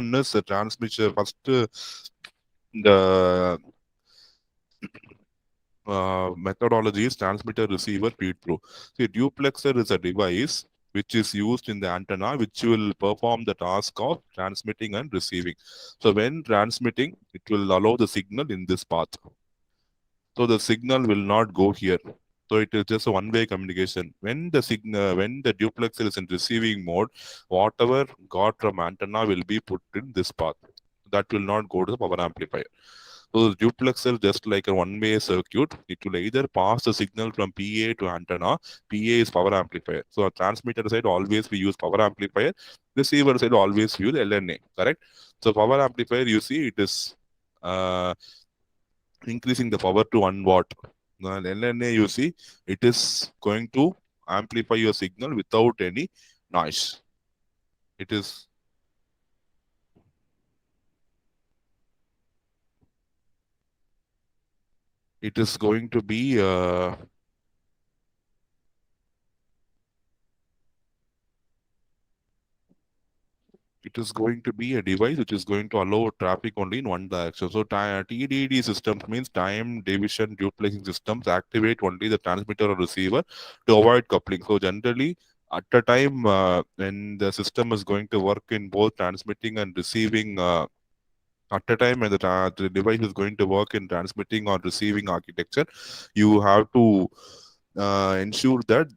one is the transmission. First, the methodology is transmitter receiver feed through. See, duplexer is a device which is used in the antenna, which will perform the task of transmitting and receiving. So when transmitting, it will allow the signal in this path. So the signal will not go here. So it is just a one-way communication. When the signal, when the duplexer is in receiving mode, whatever got from antenna will be put in this path. That will not go to the power amplifier. So the duplexer, just like a one-way circuit, it will either pass the signal from PA to antenna. PA is power amplifier. So our transmitter side always we use power amplifier. Receiver side always use LNA. Correct? So power amplifier, you see, it is uh, increasing the power to 1 watt. And LNA, you see, it is going to amplify your signal without any noise. It is going to be a device which is going to allow traffic only in one direction. So TDD systems means time division duplexing systems activate only the transmitter or receiver to avoid coupling. So generally, at a time when the system is going to work in both transmitting and receiving, at a time when the device is going to work in transmitting or receiving architecture, you have to ensure that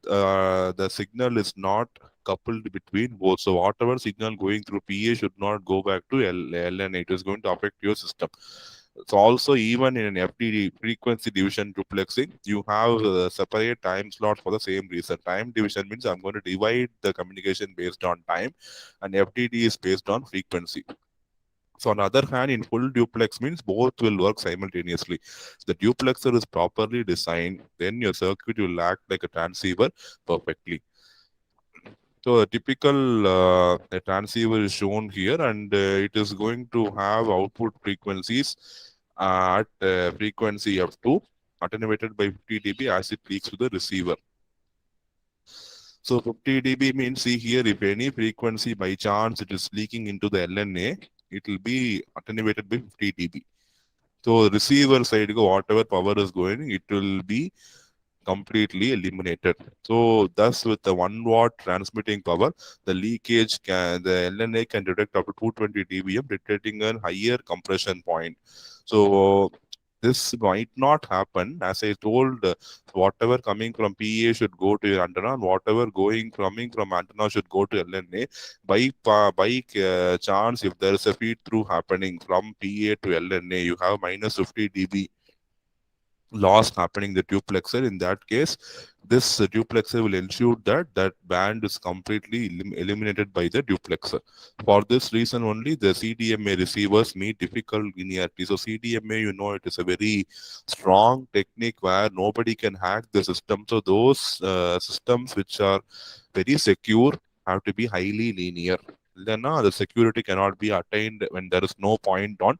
the signal is not coupled between both. So whatever signal going through PA should not go back to LN. It is going to affect your system. So also even in an FDD, frequency division duplexing, you have separate time slots for the same reason. Time division means I'm going to divide the communication based on time, and FDD is based on frequency. So on the other hand, in full duplex means both will work simultaneously. The duplexer is properly designed, then your circuit will act like a transceiver perfectly. So a typical a transceiver is shown here, and it is going to have output frequencies at frequency F2 attenuated by 50 dB as it leaks to the receiver. So 50 dB means, see here, if any frequency by chance it is leaking into the LNA, it will be attenuated by 50 dB. So receiver side, whatever power is going, it will be completely eliminated. So thus with the 1 watt transmitting power, the leakage the LNA can detect up to 220 dBm, detecting a higher compression point. So this might not happen. As I told, whatever coming from PA should go to your antenna, and whatever coming from antenna should go to LNA. By chance, if there is a feed through happening from PA to LNA, you have minus 50 dB loss happening in the duplexer. In that case, this duplexer will ensure that that band is completely eliminated by the duplexer. For this reason only, the CDMA receivers meet difficult linearity. So CDMA, you know, it is a very strong technique where nobody can hack the system. So those systems which are very secure have to be highly linear. Then the security cannot be attained when there is no point on